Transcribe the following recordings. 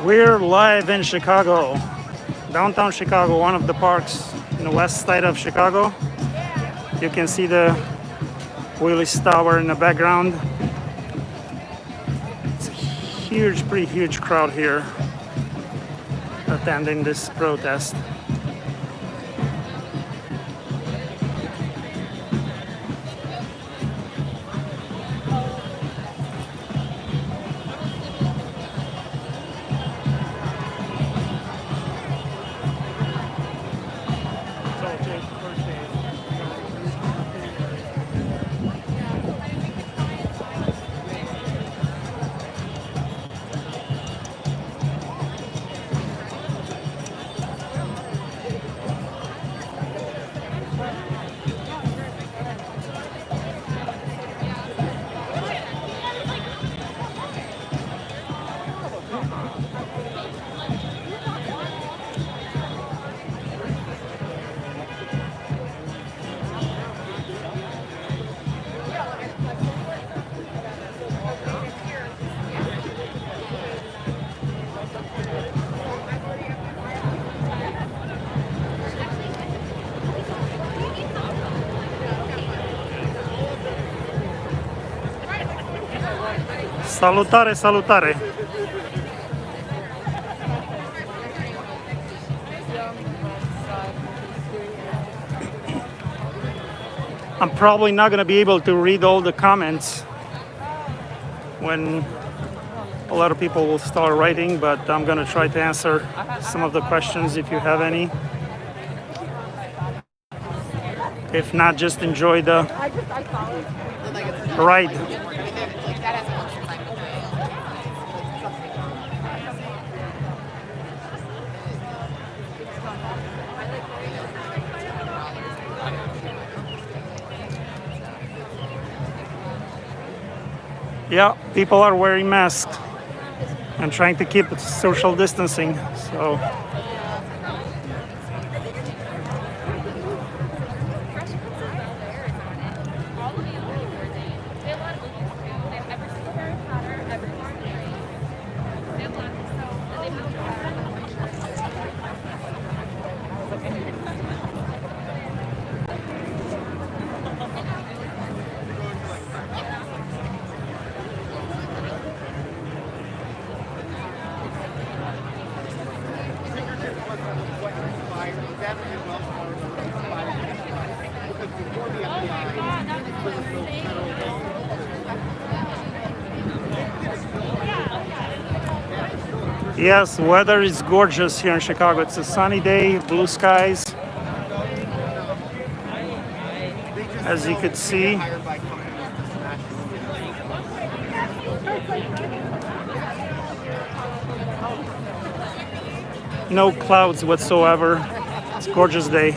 We're live in Chicago, downtown Chicago, one of the parks in the west side of Chicago. You can see the Willis Tower in the background. It's a huge, pretty huge crowd here attending this protest. Salutare, salutare. I'm probably not going to be able to read all the comments when a lot of people will start writing, but I'm going to try to answer some of the questions if you have any. If not, just enjoy the ride. Yeah, people are wearing masks and trying to keep social distancing, so. Yes, weather is gorgeous here in Chicago. It's a sunny day, blue skies, as you could see. No clouds whatsoever. It's a gorgeous day.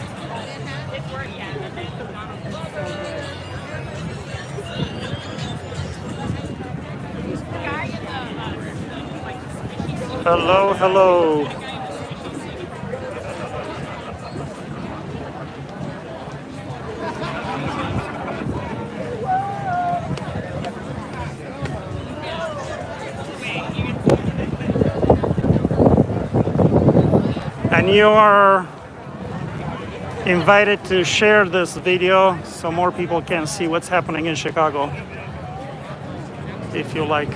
Hello, hello. And you are invited to share this video so more people can see what's happening in Chicago, if you like.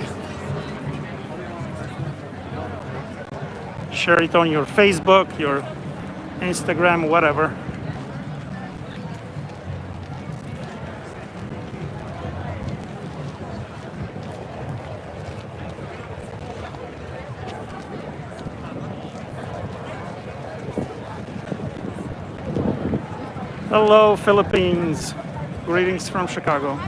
Share it on your Facebook, your Instagram, whatever. Hello, Philippines. Greetings from Chicago.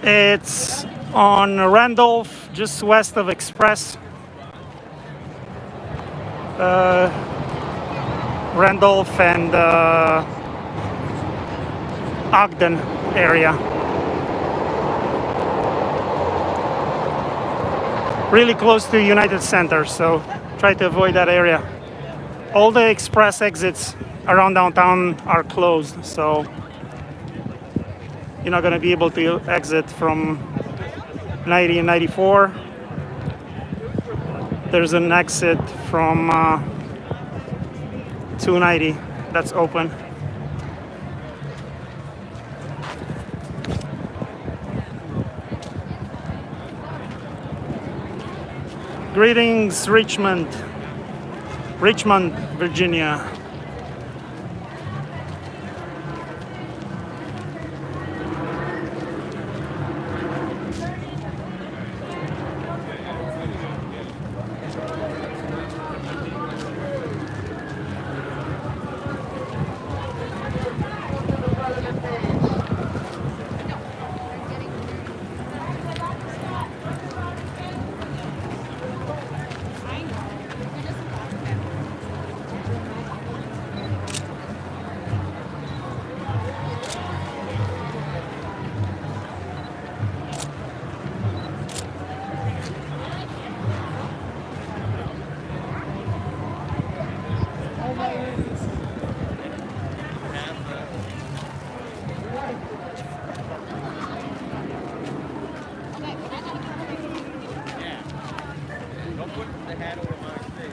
It's on Randolph, just west of Express. Randolph and Ogden area. Really close to United Center, so try to avoid that area. all the express exits around downtown are closed, so you're not going to be able to exit from 90 and 94. There's an exit from 290 that's open. Greetings, Richmond, Virginia.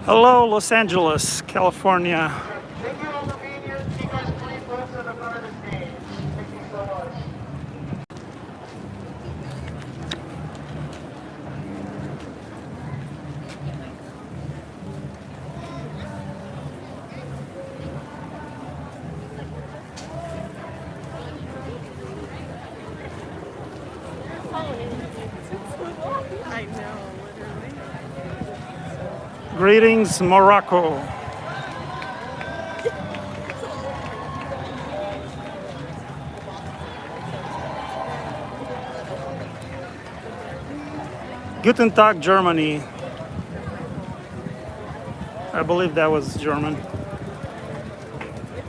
Hello, Los Angeles, California. Thank you all for being here. Can you guys please move to the front of the stage? Thank you so much. I know, literally. Greetings, Morocco. Guten Tag, Germany. I believe that was German.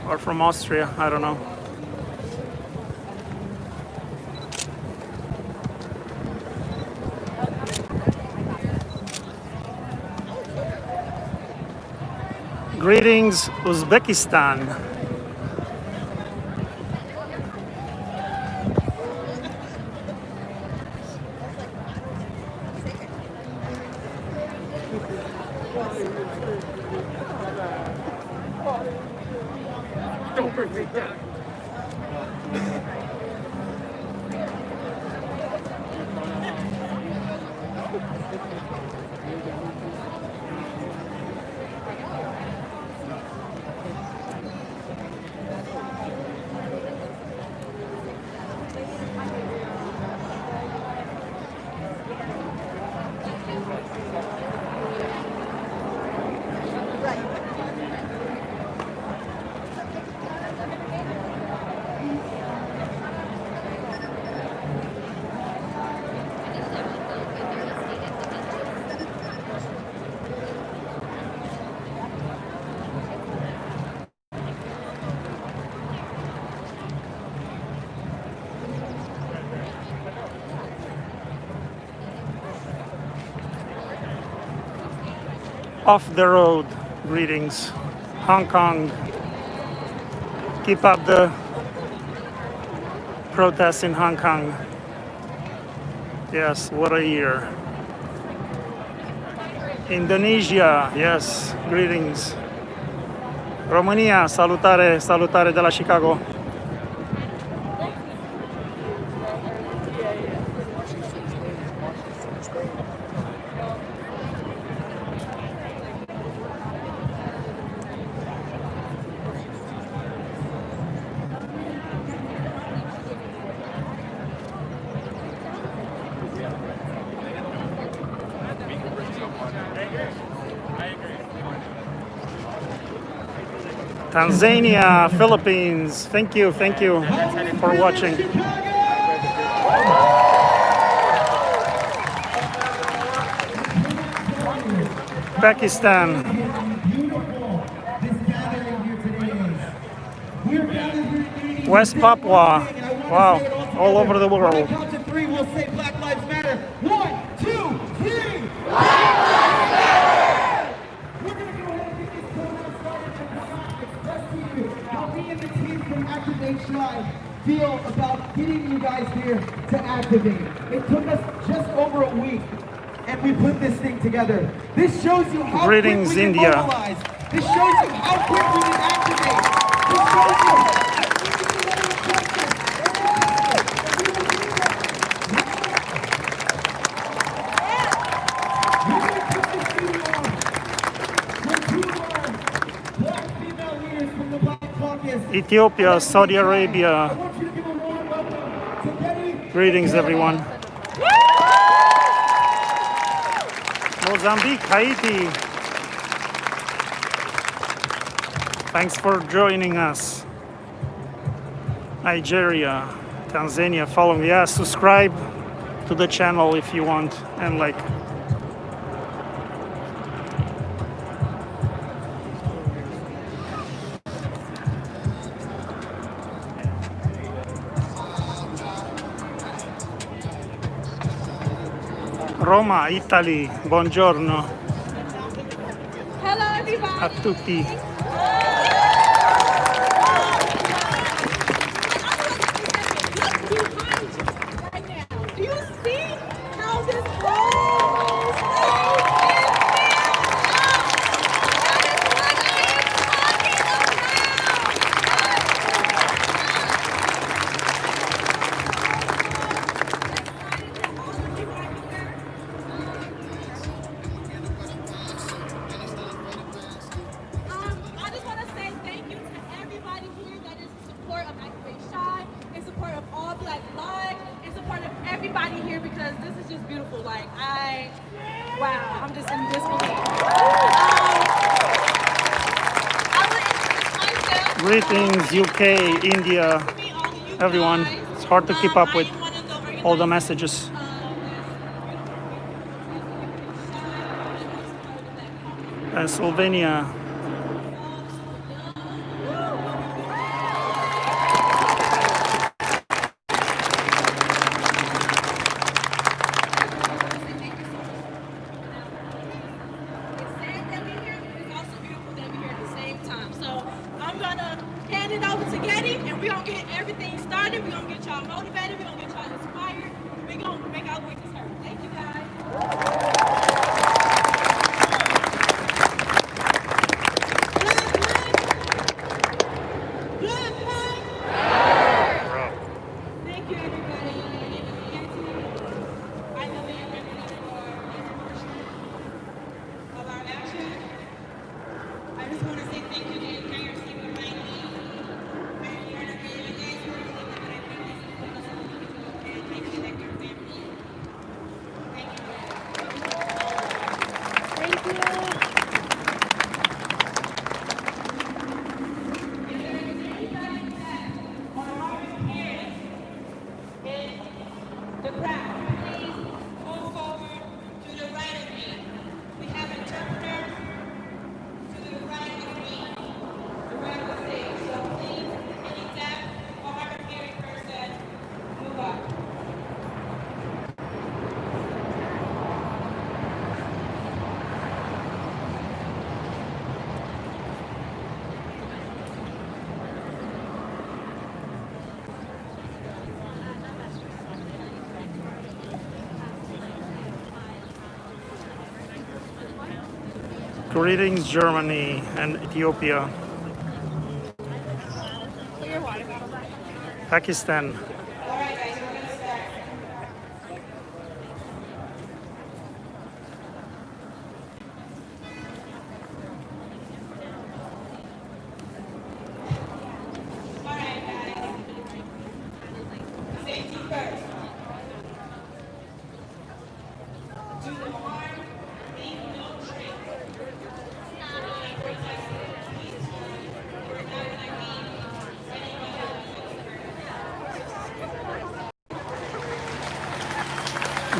Or from Austria, I don't know. Greetings, Uzbekistan. Don't bring me down. Off the road, greetings. Hong Kong. Keep up the protests in Hong Kong. Yes, what a year. Indonesia, yes, greetings. Romania, salutare, salutare de la Chicago. Tanzania, Philippines, thank you for watching. Pakistan, West Papua, wow, all over the world. Count to three, we'll say Black Lives Matter. 1, 2, 3. Black Lives Matter! We're going to go ahead and get this program started. how me and the team from Activate Shy feel about getting you guys here to activate. It took us just over a week, and we put this thing together. This shows you how Greetings, quick we can India. mobilize. This shows you how quick we can activate. This shows you. Ethiopia, Saudi Arabia. Greetings, everyone. Mozambique, Haiti. Thanks for joining us. Nigeria, Tanzania, follow me. Yeah, subscribe to the channel if you want, and like. Roma, Italy, buongiorno Hello, everybody. a tutti. Look behind you right now. Do you see how this whole thing is built up? That is what I just want to say thank you to everybody here that is in support of Activate Shy, in support of all Black Lives, in support of everybody here, because this is just beautiful. Like, wow, I'm just in disbelief. I want to introduce myself. Greetings, UK, India, To me, all of you everyone. guys. It's hard to keep up with I am one of the all the organizers. messages. Pennsylvania. I'm gonna hand it over to Getty, and we're gonna get everything started. We're gonna get y'all motivated. We're gonna get y'all inspired. We're gonna make our voices heard. Thank you, guys. Black lives. Thank you, everybody. My name is Nancy. I know that you're ready for this portion of our action. I just want to say thank you to the entire team behind me. And you're not really the guys who are doing it, but I think this is what us all and make you like your family. Thank you, guys. Thank you. If there is anybody that or hard hearing in the crowd, please move forward to the right of me. We have interpreters to the right of me, the right of the stage. So please, any deaf or hard of hearing person, move up. Greetings, Germany and Ethiopia. Pakistan. All right, guys, we're going to start. All right, guys. Safety first. Do the harm, leave no trace. We're protesting peacefully. We're not going to leave anyone else.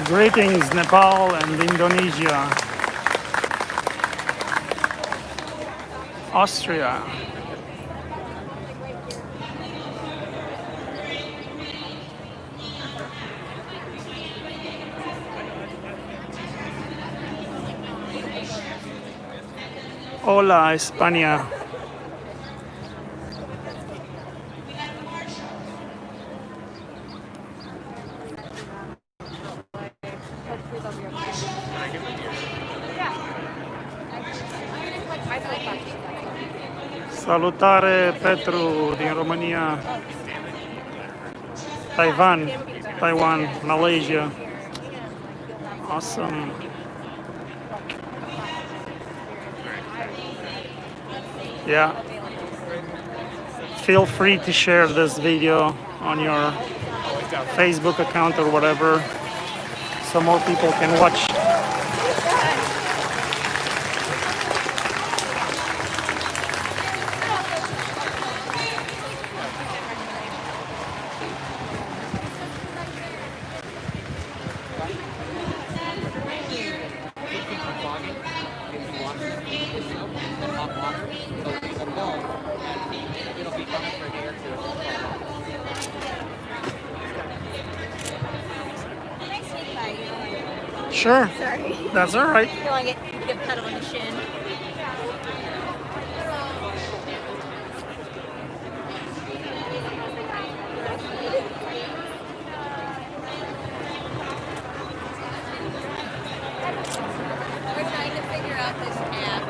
Greetings, Nepal and Indonesia. Austria. Hola, España. Salutare Petru din România, Taiwan, Malaysia. Awesome. Yeah. Feel free to share this video on your Facebook account or whatever so more people can watch. Sure. Sorry. That's all right. You want to get a pedal on the shin. We're trying to figure out this app.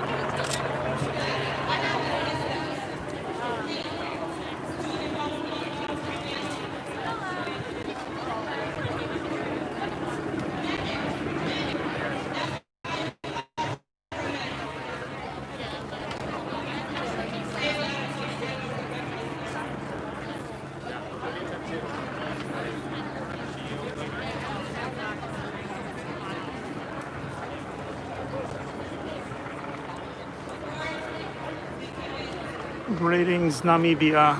Greetings, Namibia.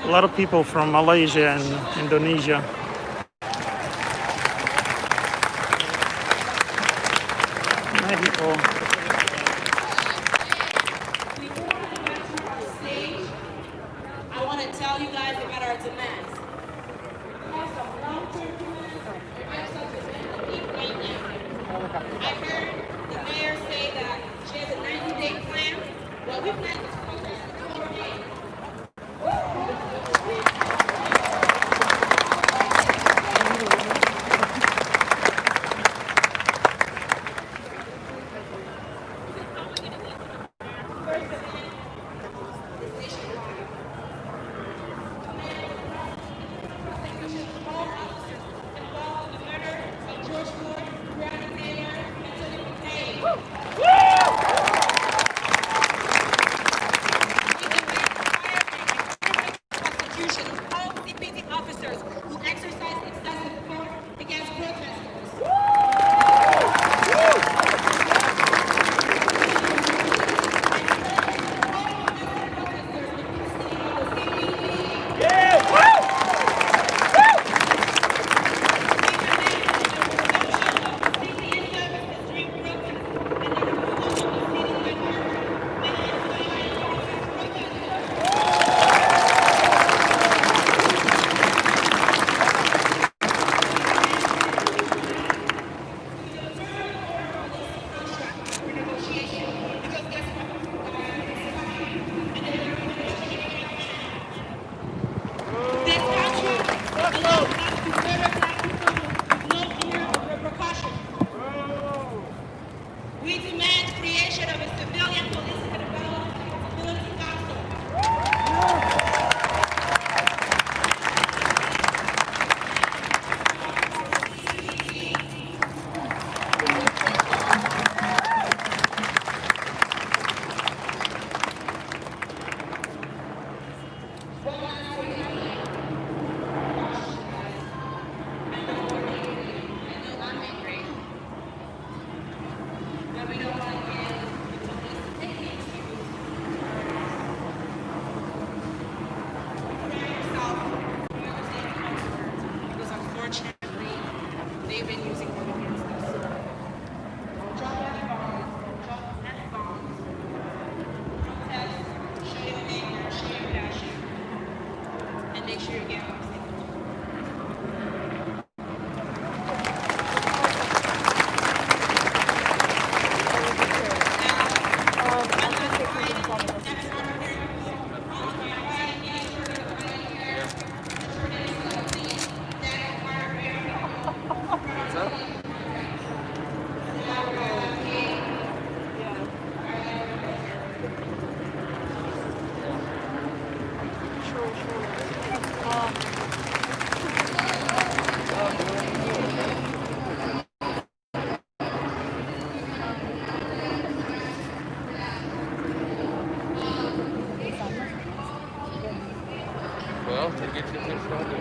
A lot of people from Malaysia and Indonesia. Mexico. I want to tell you guys about our demands. I heard the mayor say that she has a 90-day plan. Well, we plan this protest in 4 days. George Floyd, prosecution of all CPD officers who exercise excessive force against protesters. This contract allows us to murder black people with no fear of repercussion. We demand creation of a civilian police and accountability council. Because unfortunately, they've been using them against us. Drop any bombs. Drop any bombs. Protest, show your anger, show your passion, and make sure you get on safe. Well, to get your things started.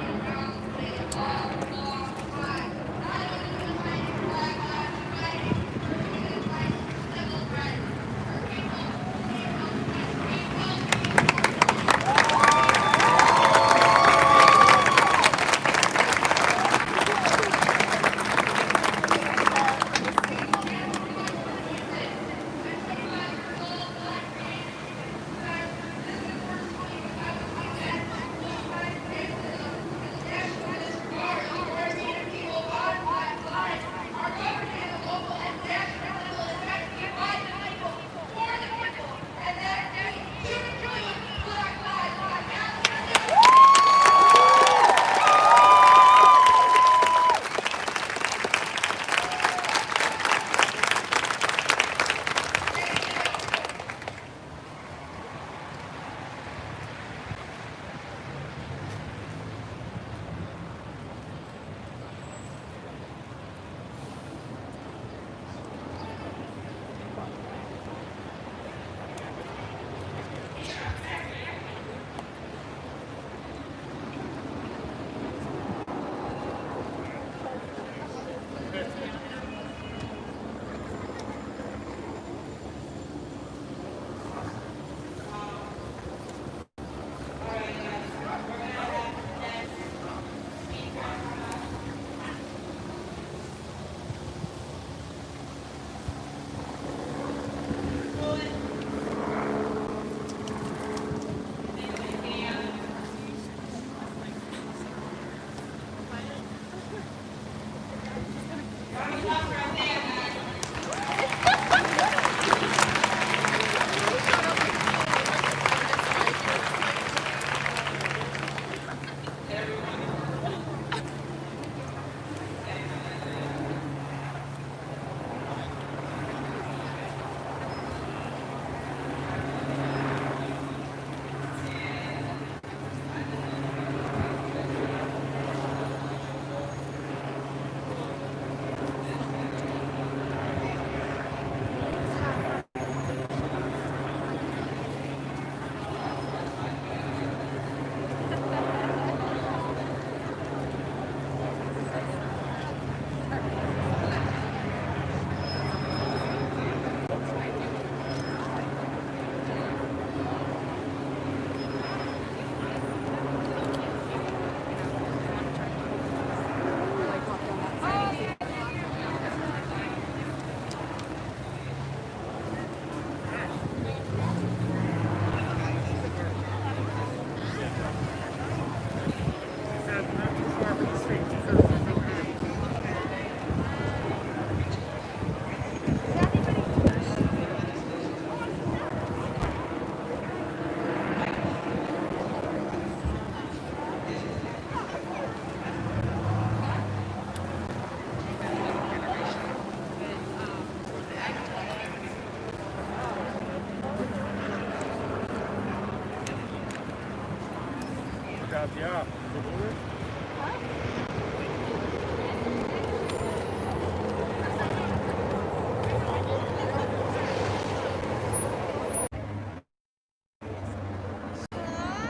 Yeah.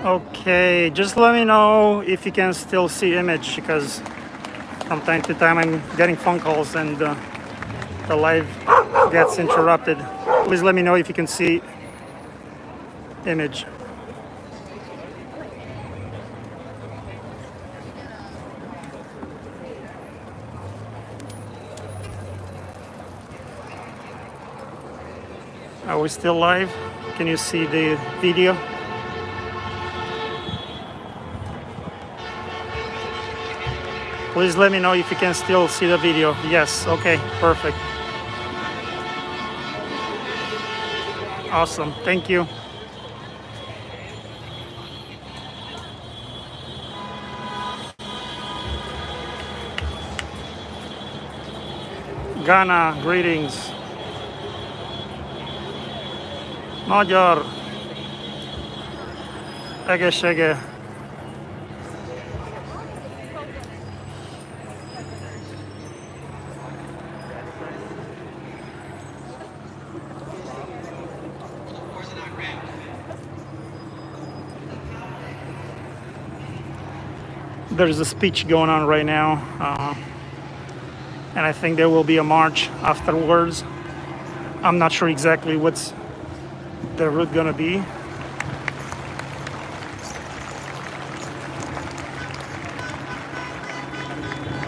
Okay, just let me know if you can still see image, because from time to time I'm getting phone calls and the live gets interrupted. Please let me know if you can see image. Are we still live? Can you see the video? Please let me know if you can still see the video. Yes, okay, perfect. Awesome, thank you. Ghana, greetings. Magyar, egészsége. There's a speech going on right now, and I think there will be a march afterwards. I'm not sure exactly what's the route gonna be.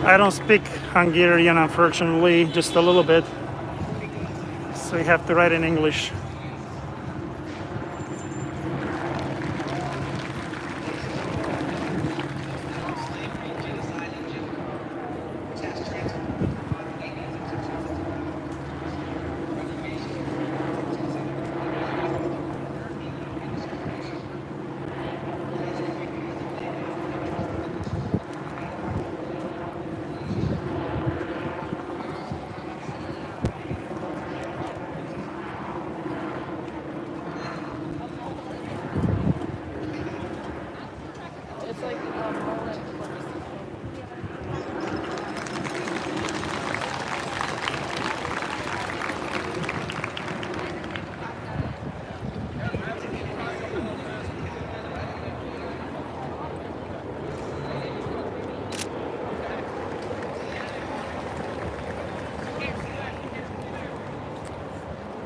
I don't speak Hungarian, unfortunately, just a little bit, so you have to write in English.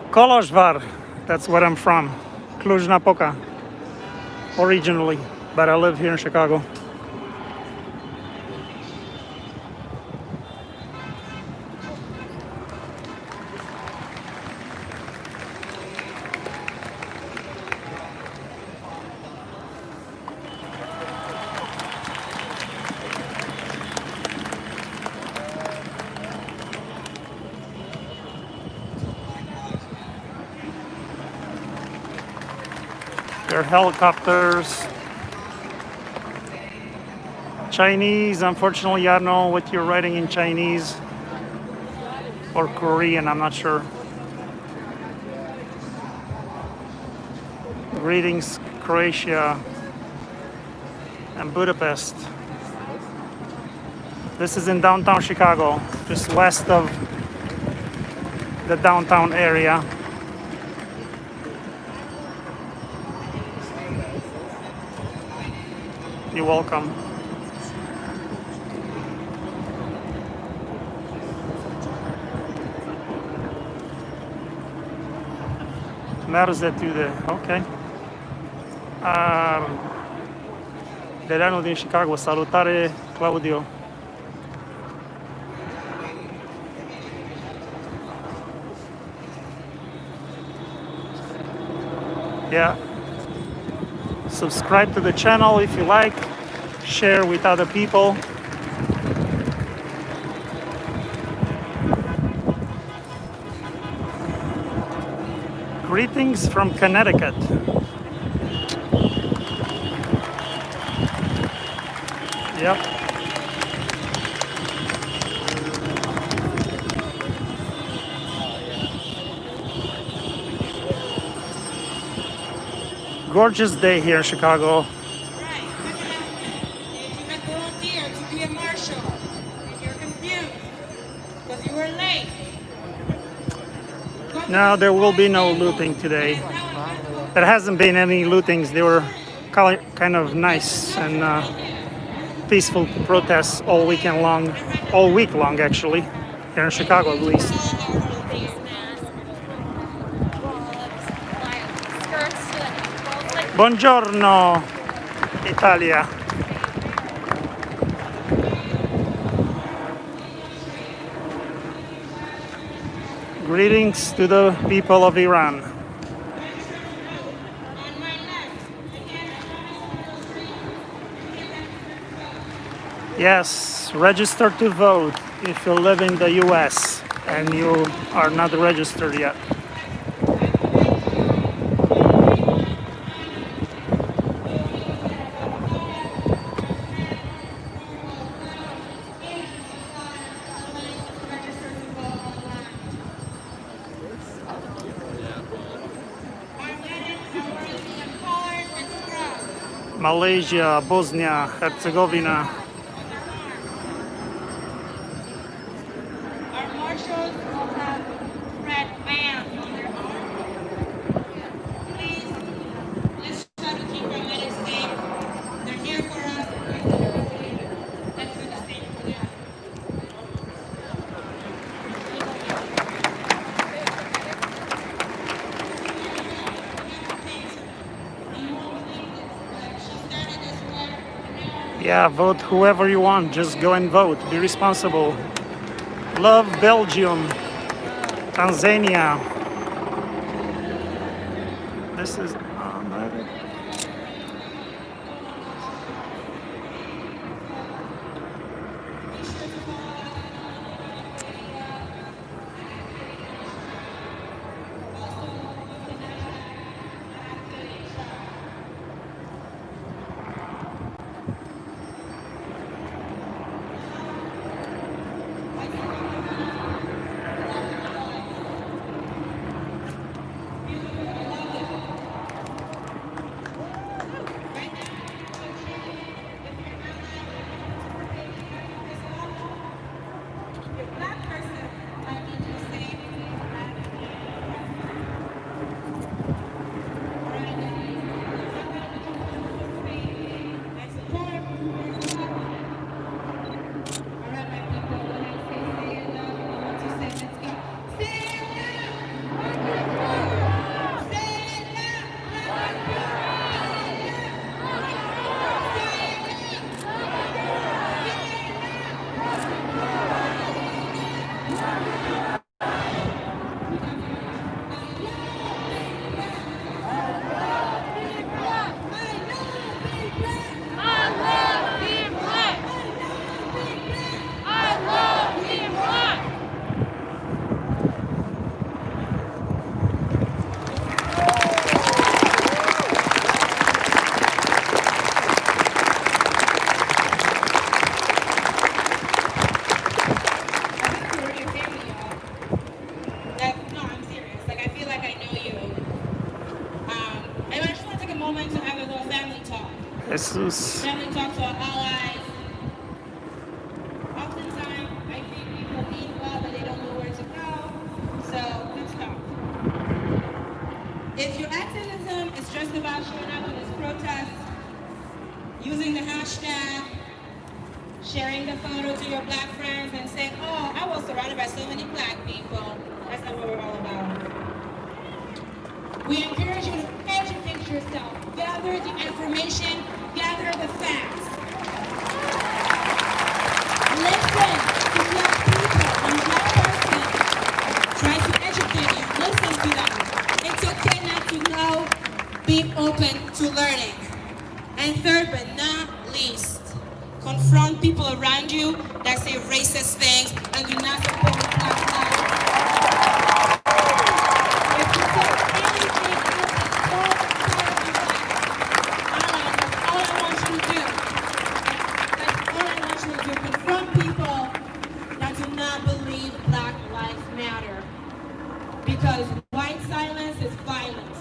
Kolozsvár, that's where I'm from. Cluj-Napoca, originally, but I live here in Chicago. There are helicopters. Chinese, unfortunately, I don't know what you're writing in Chinese or Korean, I'm not sure. Greetings, Croatia and Budapest. This is in downtown Chicago, just west of the downtown area. You're welcome. Merge to the, ok. Deleanu din Chicago, salutare Claudio. Yeah. Subscribe to the channel if you like, share with other people. Greetings from Connecticut. Yep. Gorgeous day here in Chicago. Right, look at that. You must volunteer to be a marshal, and you're confused because you were late. No, there will be no looting today. There hasn't been any lootings. They were kind of nice and peaceful protests all weekend long, all week long actually, here in Chicago at least. Face mask, gloves, skirts to the like Buongiorno, Italia. Greetings to the people of Iran. Yes, register to vote if you live in the US and you are not registered yet. Malaysia, Bosnia, Herzegovina. Our marshals will have red bands on their arm. Please, let's try to keep our medics safe. They're here for us. Let's do the same for them. Yeah, vote whoever you want. Just go and vote. Be responsible. Love Belgium, Tanzania. This is. Jesus. Family talk to our allies. Oftentimes, I think people mean well, but they don't know where to go. So let's talk. If your activism is just about showing up on this protest, using the hashtag, sharing the photo to your black friends and saying, oh, I was surrounded by so many black people. That's not what we're all about. We encourage you to educate yourself, gather the information, gather the facts. Listen to black people. When black person tries to educate you, listen to them. It's okay not to know, be open to learning. And third but not least, confront people around you that say racist things and do not support black lives. If you say anything else that's all I want you to do. That's all I want you to do. Confront people that do not believe Black Lives Matter. Because white silence is violence.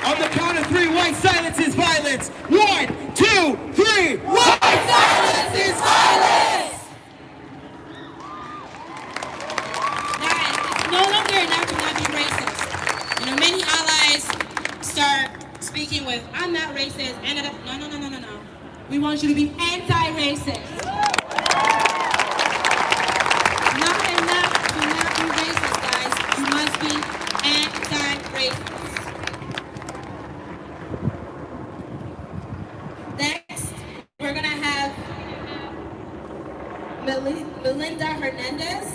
On the count of three, white silence is violence. 1, 2, 3. White silence is violence. Guys, it's no longer enough to not be racist. You know, many allies start speaking with, I'm not racist, and no. We want you to be anti-racist. Not enough to not be racist, guys. You must be anti-racist. Next, we're gonna have Melinda Hernandez.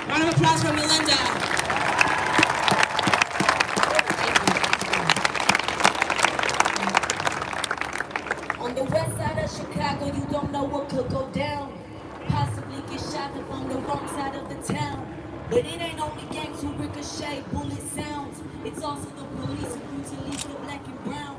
Round of applause for Melinda. On the west side of Chicago, you don't know what could go down. Possibly get shot up on the wrong side of the town. But it ain't only gangs who ricochet bullet sounds. It's also the police who brutally kill black and brown.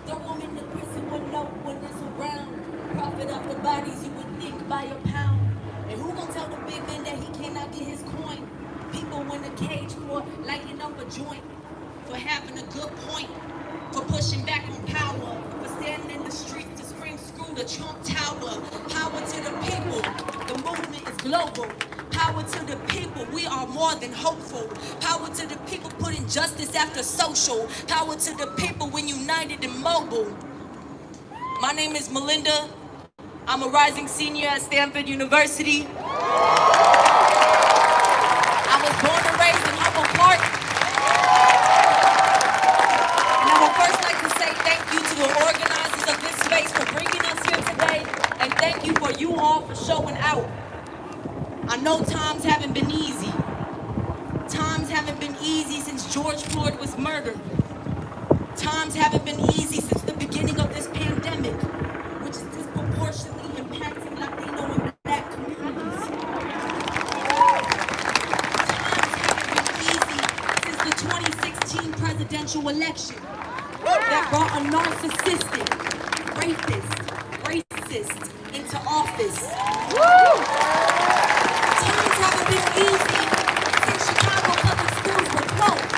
Throw them in the prison when no one is around. Profit off the bodies, you would think by a pound. And who gonna tell the big man that he cannot get his coin? People in a cage for lighting up a joint, for having a good point, for pushing back on power, for standing in the streets to scream screw the Trump Tower. Power to the people, the movement is global. Power to the people, we are more than hopeful. Power to the people putting justice after social. Power to the people when united and mobile. My name is Melinda. I'm a rising senior at Stanford University. I was born and raised in Humboldt Park. And I would first like to say thank you to the organizers of this space for bringing us here today. And thank you for you all for showing out. I know times haven't been easy. Times haven't been easy since George Floyd was murdered. Times haven't been easy since the beginning of this pandemic, which is disproportionately impacting Latino and Black communities. Since the 2016 presidential election that brought a narcissistic, racist into office. Times haven't been easy since Chicago public schools were closed.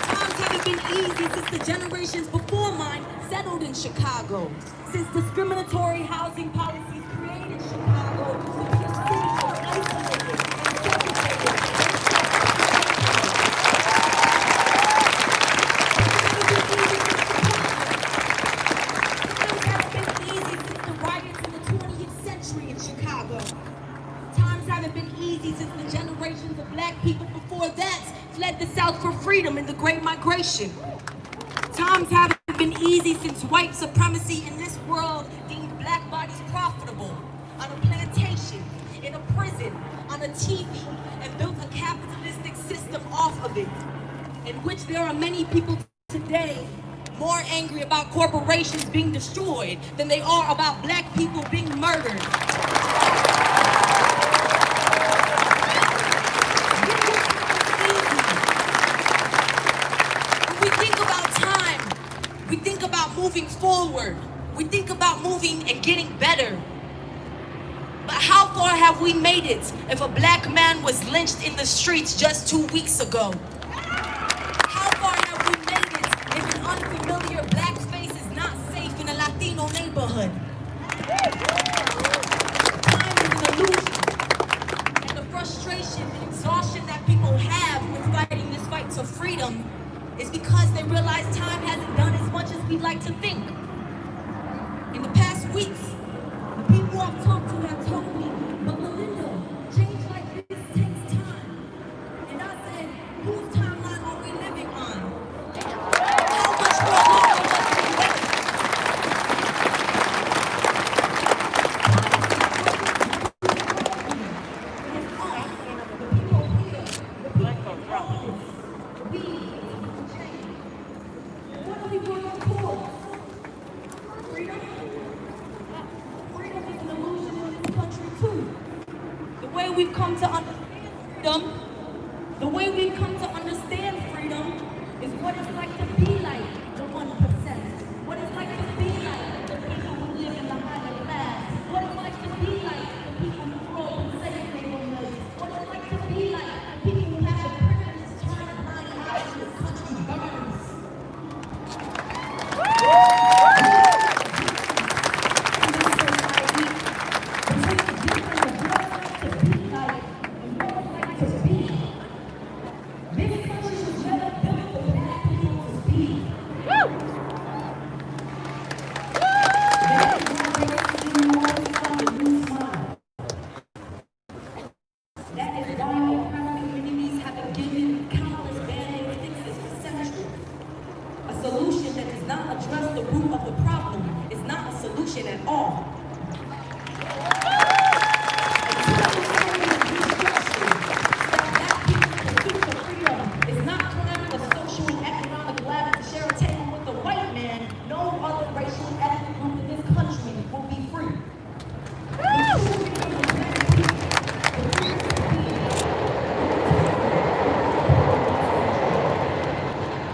Times haven't been easy since the generations before mine settled in Chicago. Since discriminatory housing policies created Chicago, which the city was isolated and segregated. Since the generations of Black people before that fled the South for freedom in the Great Migration. Times haven't been easy since white supremacy in this world deemed Black bodies profitable on a plantation, in a prison, on a TV, and built a capitalistic system off of it, in which there are many people today more angry about corporations being destroyed than they are about Black people being murdered. We think about moving forward. We think about moving and getting better. But how far have we made it if a Black man was lynched in the streets just 2 weeks ago? How far have we made it if an unfamiliar Black face is not safe in a Latino neighborhood? Time is an illusion. And the frustration and exhaustion that people have with fighting this fight to freedom is because they realize time hasn't done as much as we'd like to think. In the past weeks, the people I've talked to have told me, but Melinda, change like this takes time. And I said, whose timeline are we living on? How much more longer must we wait? The people here, the people in office, we what are we working for? Freedom? Freedom is an illusion in this country too. The way we've come to understand freedom, is what it's like to be like the 1%. What it's like to be like the people who live in the higher class. What it's like to be like the people who grow up in safe neighborhoods. What it's like to be like the people who have the privilege to turn a blind eye to this country burns. Solution that does not address the root of the problem is not a solution at all. It's not climbing a social and economic ladder to share a table with the white man. No other racial and ethnic group in this country will be free.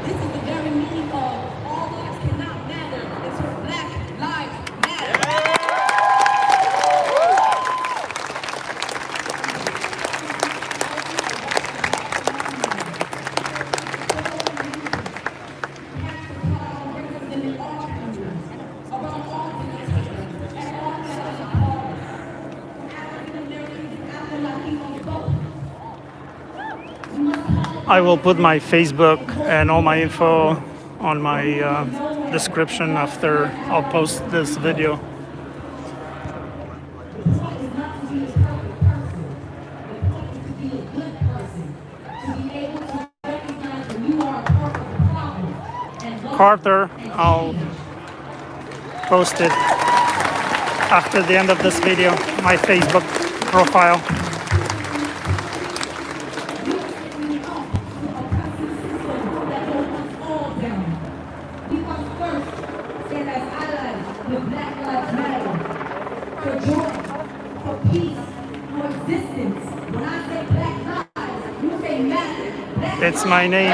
This is the very meaning of all lives cannot matter until Black lives matter. I will put my Facebook and all my info on my description after I'll post this video. Carter, I'll post it after the end of this video, my Facebook profile. It's my name.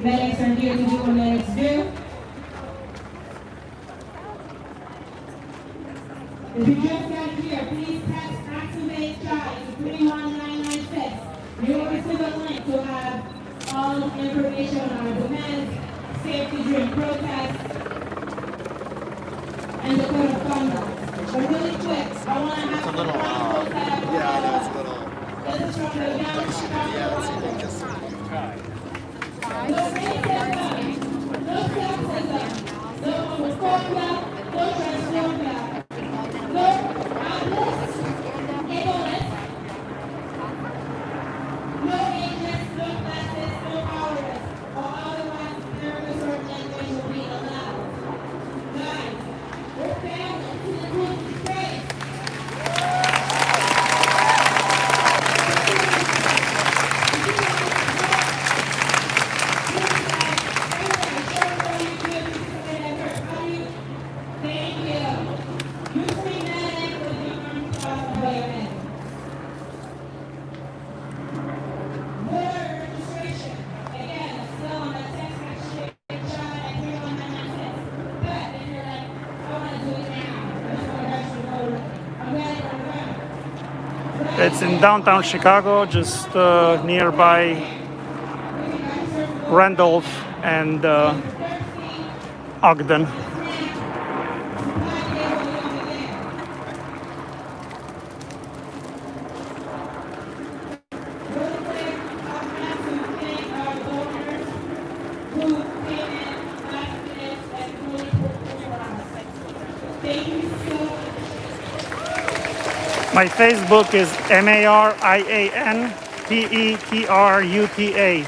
Medics are here to do what medics do. If you just got here, please text activate child to 31996. You will receive a link to have all information on our demands, safety during protests, and the code of conduct. But really quick, I want to have some chronicles that this is from the young Chicago. No racism, no sexism, no homophobia, no transphobia, no ableist, ableist, no ageist, no classist, no powerless, or otherwise terrorist organization will be allowed. Guys, we're failing to the group's praise. It's in downtown Chicago, just nearby Randolph and Ogden. My Facebook is MARIAN PETRUTA.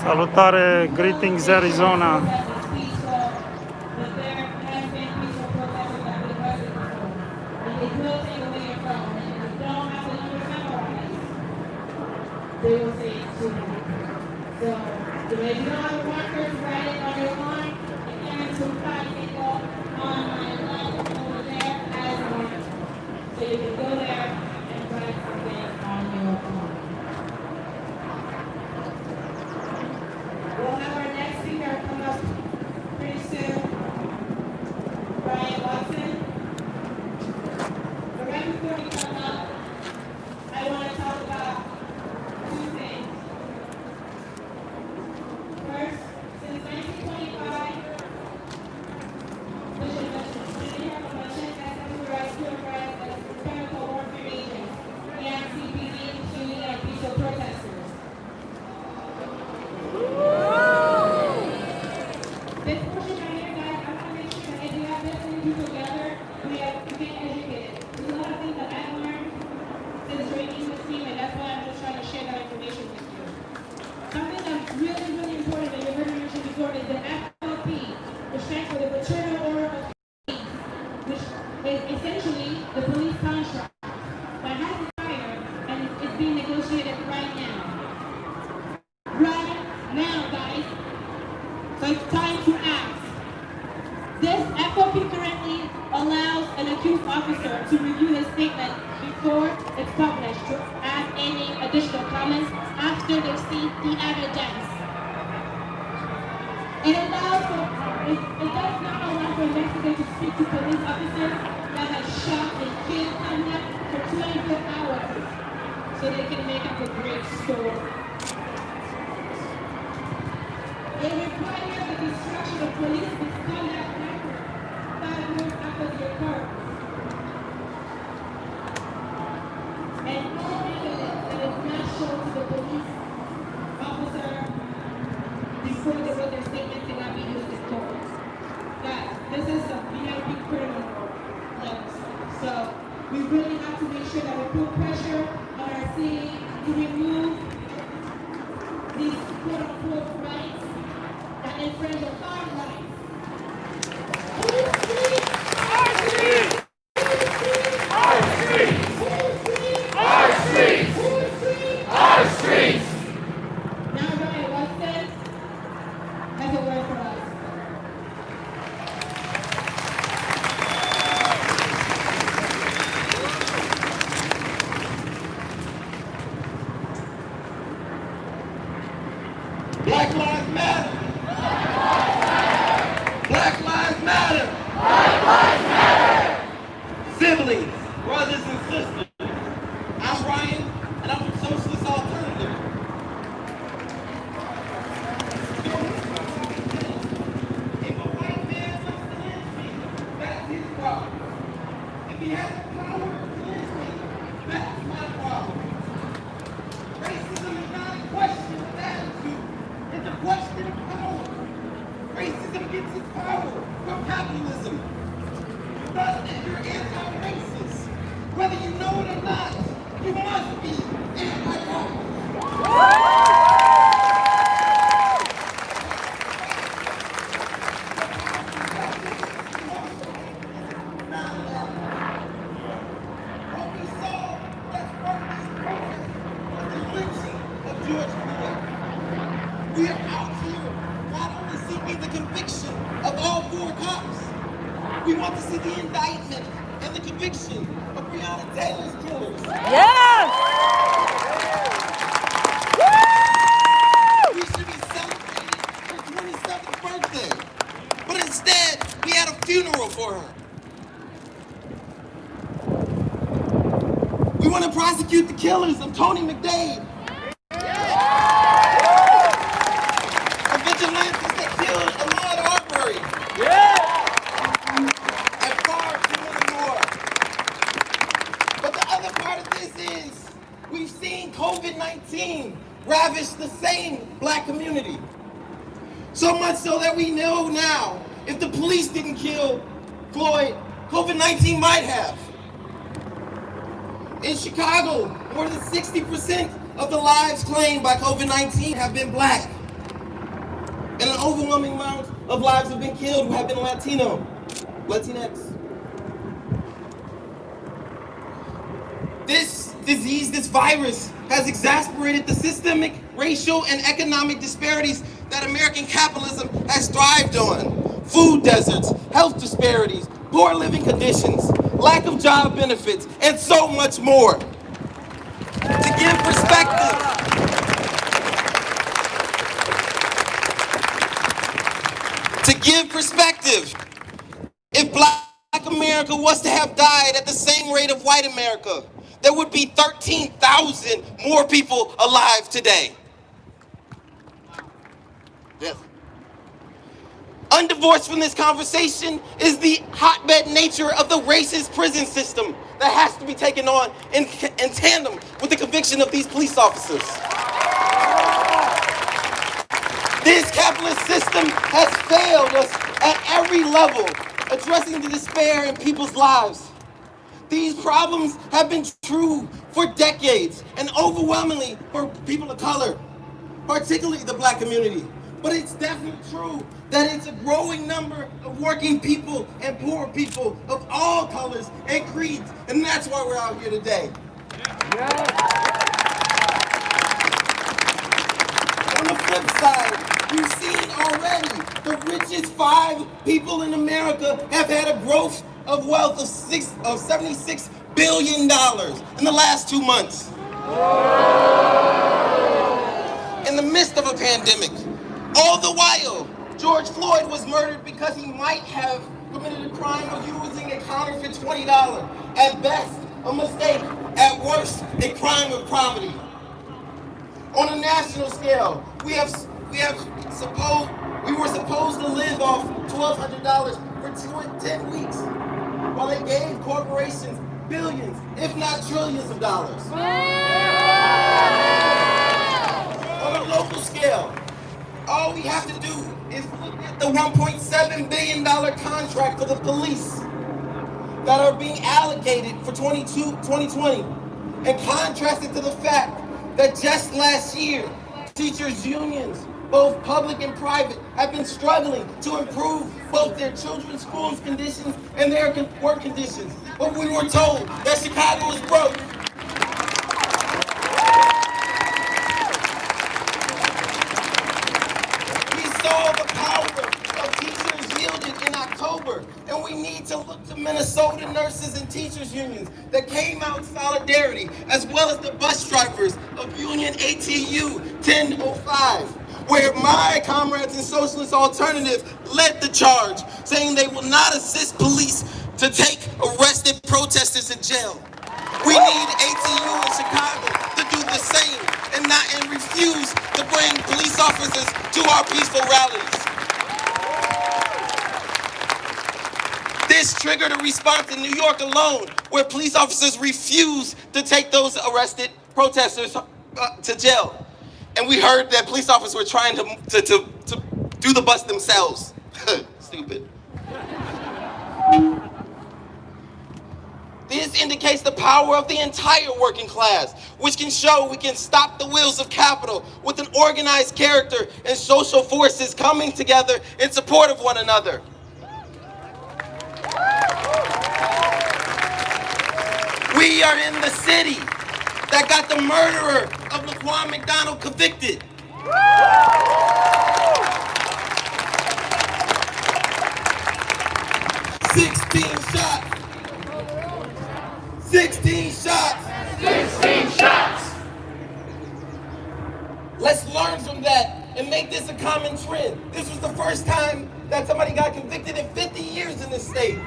Salutare, greetings Arizona. they will say it's too late. So, if you don't have a marker to write it on your line, you can to probably go on my left over there as a marker. So you can go there and write something on your line. We'll have our next speaker come up pretty soon. Brian Watson. But right before he comes up, I want to talk about two things. First, since 1925, we didn't have a mention as civil rights, human rights, as chemical warfare agents, the CPD, shooting at peaceful protesters. This portion right here, guys, I want to make sure that if you have this many people together, we get educated. There's a lot of things that I've learned since joining this team, and that's why I'm just trying to share that information with you. Something that's really, really important that you heard me mention before is the FLP, which stands for the Fraternal Order of Police, which is essentially the police contract that has expired and it's being negotiated right now. Right now, guys. So it's time to act. This FOP currently allows an accused officer to review his statement before it's published to add any additional comments after they've seen the evidence. It does not allow for investigators to speak to police officers that have shot and killed someone for 24 hours so they can make up a great story. It requires the destruction of police misconduct record 5 years after the occurrence. And all evidence that is not shown to the police officer before they wrote their statement cannot be used in court. Guys, this is some VIP criminal levels. So we really have to make sure that we put pressure on our city to remove these quote-unquote rights that infringe on our rights. Our streets! Our streets! Our streets! Our streets! Now Ryan Watson has a word for us. Black Lives Matter! Black Lives Matter! Black Lives Matter! Siblings, brothers and sisters, I'm Ryan, and I'm from Socialist Alternative. If a white man wants to lynch me, that's his problem. If he has the power to lynch me, that's my problem. Racism is not a question of attitude. It's a question of power. Racism gets its power from capitalism. Thus, if you're anti-racist, whether you know it or not, you must be anti-capitalist. What we saw as part of this protest was the lynching of George Floyd. We are out here not only seeking the conviction of all 4 cops, we want to see the indictment and the conviction of Breonna Taylor's killers. Yes! We should be celebrating her 27th birthday, but instead we had a funeral for her. We want to prosecute the killers of Tony McDade. The vigilantes that killed Ahmaud Arbery. And far too many more. But the other part of this is we've seen COVID-19 ravage the same black community. So much so that we know now if the police didn't kill Floyd, COVID-19 might have. In Chicago, more than 60% of the lives claimed by COVID-19 have been black. And an overwhelming amount of lives have been killed who have been Latino, Latinx. This disease, this virus, has exacerbated the systemic, racial, and economic disparities that American capitalism has thrived on. Food deserts, health disparities, poor living conditions, lack of job benefits, and so much more. To give perspective, if Black America was to have died at the same rate of white America, there would be 13,000 more people alive today. Yes. Undivorced from this conversation is the hotbed nature of the racist prison system that has to be taken on in tandem with the conviction of these police officers. This capitalist system has failed us at every level, addressing the despair in people's lives. These problems have been true for decades and overwhelmingly for people of color, particularly the Black community. But it's definitely true that it's a growing number of working people and poor people of all colors and creeds, and that's why we're out here today. On the flip side, you've seen already the richest 5 people in America have had a growth of wealth of $76 billion in the last 2 months. In the midst of a pandemic. All the while, George Floyd was murdered because he might have committed a crime of using a counterfeit $20. At best, a mistake. At worst, a crime of poverty. On a national scale, we were supposed to live off $1,200 for 10 weeks, while they gave corporations billions, if not trillions of dollars. On a local scale, all we have to do is look at the $1.7 billion contract for the police that are being allocated for 2020 and contrast it to the fact that just last year, teachers' unions, both public and private, have been struggling to improve both their children's school conditions and their work conditions. But we were told that Chicago is broke. Saw the power of teachers yielded in October, and we need to look to Minnesota nurses and teachers unions that came out in solidarity, as well as the bus drivers of Union ATU 1005, where my comrades in Socialist Alternative led the charge, saying they will not assist police to take arrested protesters in jail. We need ATU in Chicago to do the same and refuse to bring police officers to our peaceful rallies. This triggered a response in New York alone, where police officers refused to take those arrested protesters to jail. And we heard that police officers were trying to do the bust themselves. Stupid. This indicates the power of the entire working class, which can show we can stop the wheels of capital with an organized character and social forces coming together in support of one another. We are in the city that got the murderer of Laquan McDonald convicted. 16 shots. 16 shots! 16 shots! Let's learn from that and make this a common trend. This was the first time that somebody got convicted in 50 years in this state. So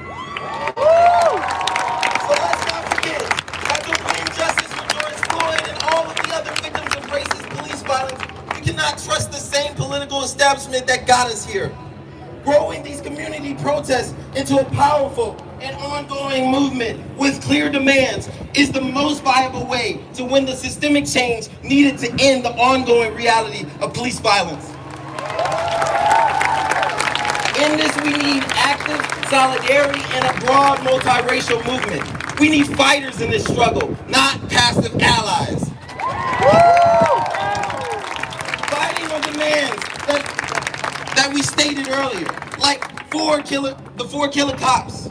let's not forget, after winning justice for George Floyd and all of the other victims of racist police violence, we cannot trust the same political establishment that got us here. Growing these community protests into a powerful and ongoing movement with clear demands is the most viable way to win the systemic change needed to end the ongoing reality of police violence. In this, we need active solidarity and a broad multiracial movement. We need fighters in this struggle, not passive allies. Fighting on demands that we stated earlier, like the 4 killer cops,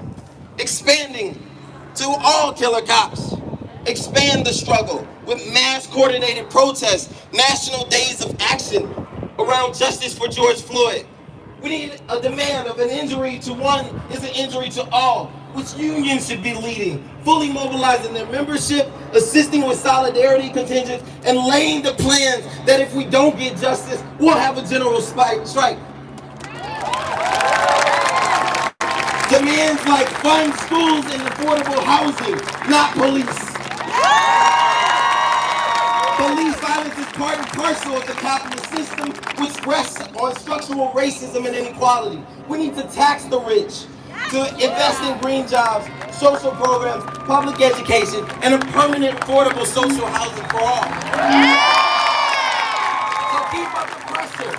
expanding to all killer cops, expand the struggle with mass coordinated protests, national days of action around justice for George Floyd. We need a demand of an injury to one is an injury to all, which unions should be leading, fully mobilizing their membership, assisting with solidarity contingents, and laying the plans that if we don't get justice, we'll have a general strike. Demands like fund schools and affordable housing, not police. Police violence is part and parcel of the capitalist system, which rests on structural racism and inequality. We need to tax the rich, to invest in green jobs, social programs, public education, and a permanent affordable social housing for all. So keep up the pressure.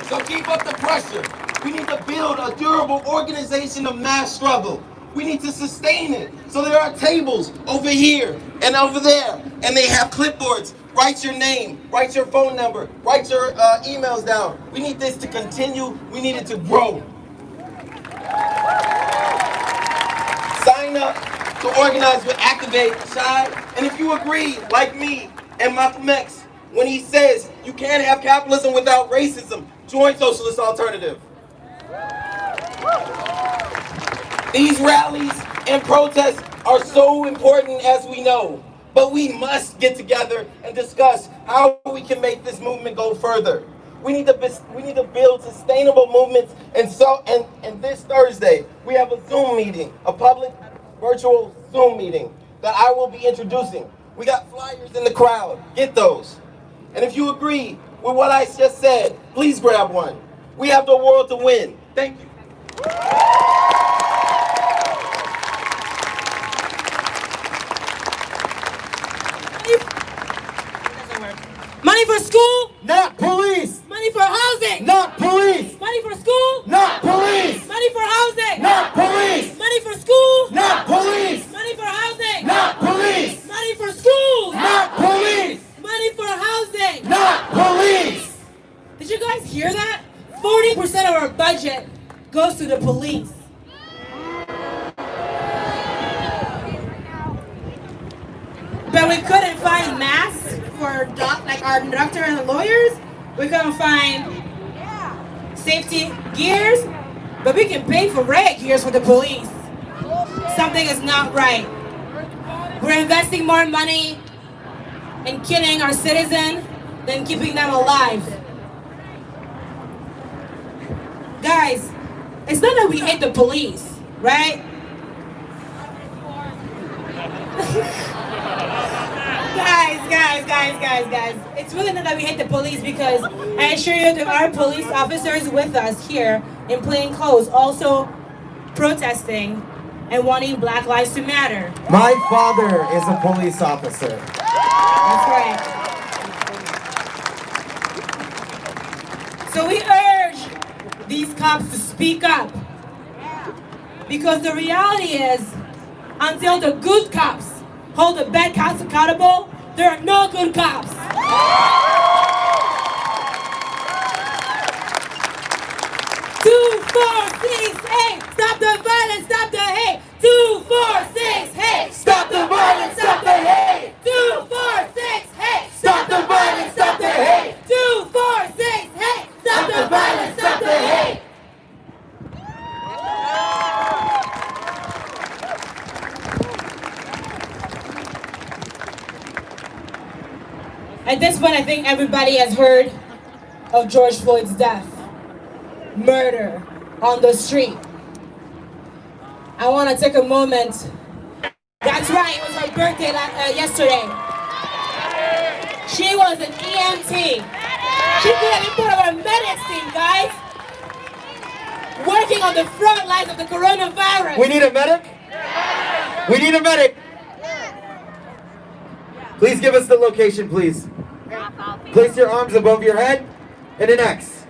So keep up the pressure. We need to build a durable organization of mass struggle. We need to sustain it. So there are tables over here and over there, and they have clipboards. Write your name, write your phone number, write your emails down. We need this to continue. We need it to grow. Sign up to organize with Activate Shy. And if you agree, like me and Malcolm X, when he says you can't have capitalism without racism, join Socialist Alternative. These rallies and protests are so important, as we know, but we must get together and discuss how we can make this movement go further. We need to build sustainable movements, and this Thursday we have a Zoom meeting, a public virtual Zoom meeting that I will be introducing. We got flyers in the crowd. Get those. And if you agree with what I just said, please grab one. We have the world to win. Thank you. Money for school? Not police! Money for housing? Not police! Money for school? Not police! Money for housing? Not police! Money for school? Not police! Money for housing? Not police! Money for schools? Not police! Money for housing? Not police! Did you guys hear that? 40% of our budget goes to the police. But we couldn't find masks for like our doctor and the lawyers. We couldn't find safety gears, but we can pay for riot gears for the police. Something is not right. We're investing more money in killing our citizens than keeping them alive. Guys, it's not that we hate the police, right? Guys. It's really not that we hate the police, because I assure you there are police officers with us here in plain clothes also protesting and wanting Black Lives to Matter. My father is a police officer. That's right. So we urge these cops to speak up. Because the reality is, until the good cops hold the bad cops accountable, there are no good cops. 2, 4, 6, 8, stop the violence, stop the hate. 2, 4, 6, 8, Stop the violence, stop the hate! 2, 4, 6, 8, Stop the violence, stop the hate! 2, 4, 6, 8, Stop the violence, stop the hate! At this point, I think everybody has heard of George Floyd's death. Murder on the street. I want to take a moment. That's right, it was her birthday yesterday. She was an EMT. She could have been part of our medics team, guys. Working on the front lines of the coronavirus. We need a medic? We need a medic! Please give us the location, please. Place your arms above your head and an X.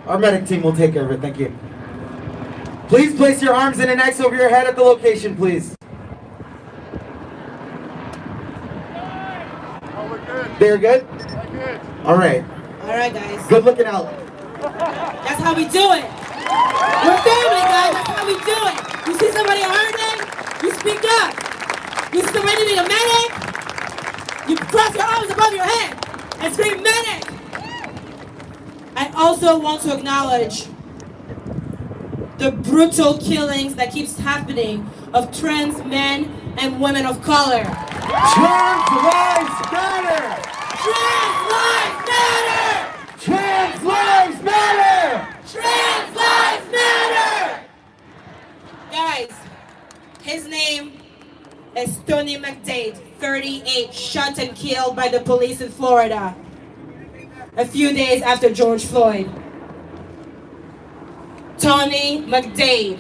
Our medic team will take care of it, thank you. Please place your arms in an X over your head at the location, please. They're good? All right. All right, guys. Good looking out. That's how we do it. We're family, guys. That's how we do it. You see somebody hurting, you speak up. You see somebody needing a medic, you cross your arms above your head and scream medic. I also want to acknowledge the brutal killings that keeps happening of trans men and women of color. Trans lives matter! Trans lives matter! Trans lives matter! Trans lives matter! Guys, his name is Tony McDade, 38, shot and killed by the police in Florida a few days after George Floyd. Tony McDade.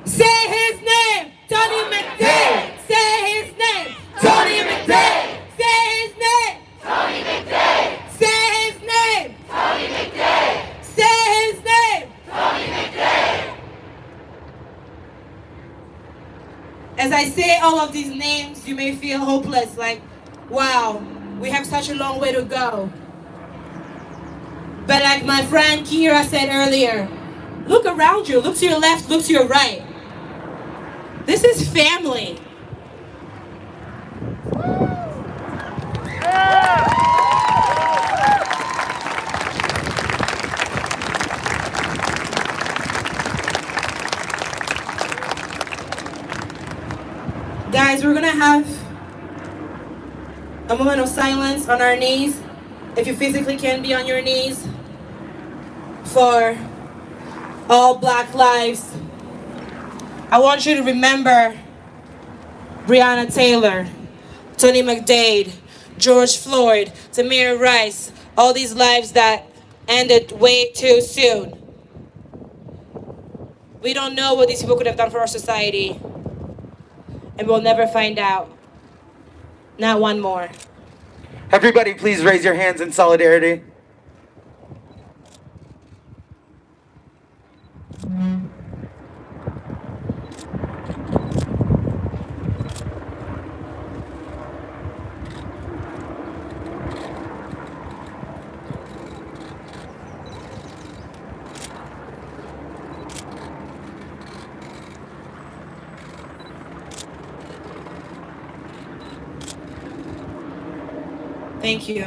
Say his name! Tony McDade! Say his name! Tony McDade! Say his name! Tony McDade! Say his name! Tony McDade! Say his name! Tony McDade! As I say all of these names, you may feel hopeless, like, wow, we have such a long way to go. But like my friend Kira said earlier, look around you, look to your left, look to your right. This is family. Guys, we're gonna have a moment of silence on our knees. If you physically can be on your knees, for all Black lives. I want you to remember Breonna Taylor, Tony McDade, George Floyd, Tamir Rice, all these lives that ended way too soon. We don't know what these people could have done for our society, and we'll never find out. Not one more. Everybody please raise your hands in solidarity. Thank you.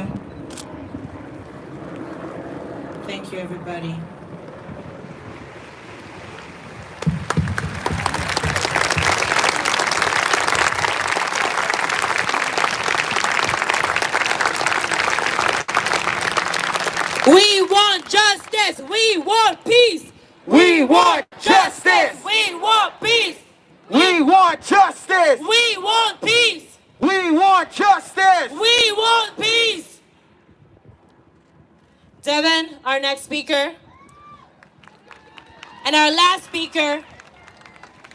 Thank you, everybody. We want justice. We want peace. We want justice! We want peace. We want justice! We want peace. We want justice! We want peace. Devin, our next speaker. And our last speaker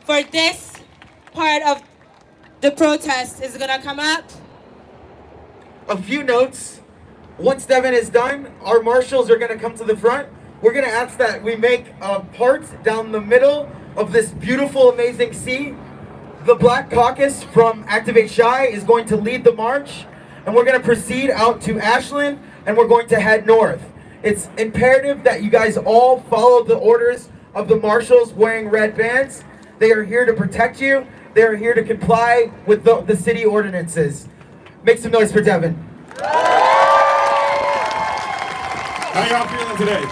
for this part of the protest is gonna come up. A few notes. Once Devin is done, our marshals are going to come to the front. We're going to ask that we make a part down the middle of this beautiful, amazing sea. The Black Caucus from Activate Shy is going to lead the march, and we're going to proceed out to Ashland, and we're going to head north. It's imperative that you guys all follow the orders of the marshals wearing red bands. They are here to protect you. They are here to comply with the city ordinances. Make some noise for Devin. How y'all feeling today?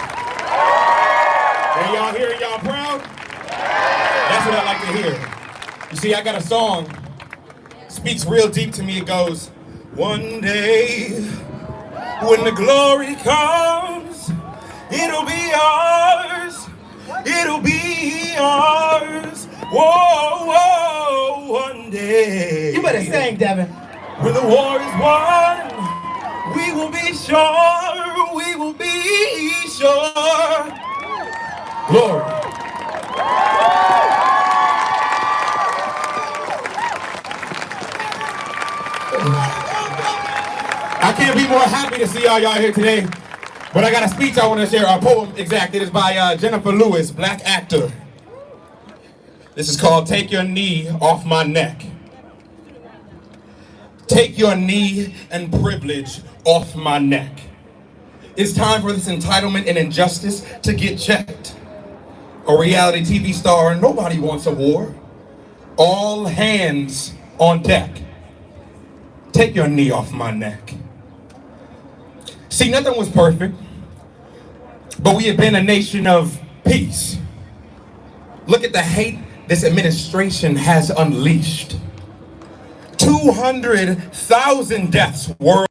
Are y'all here and y'all proud? That's what I like to hear. You see, I got a song, speaks real deep to me. It goes, one day, when the glory comes, it'll be ours. It'll be ours. Whoa, whoa, one day. You better sing, Devin. When the war is won, we will be sure, we will be sure. Glory. I can't be more happy to see all y'all here today, but I got a speech I want to share, a poem, exactly. It is by Jennifer Lewis, Black actor. This is called Take Your Knee Off My Neck. Take your knee and privilege off my neck. It's time for this entitlement and injustice to get checked. a reality TV star, and nobody wants a war. All hands on deck. Take your knee off my neck. See, nothing was perfect, but we have been a nation of peace. Look at the hate this administration has unleashed. 200,000 deaths worldwide.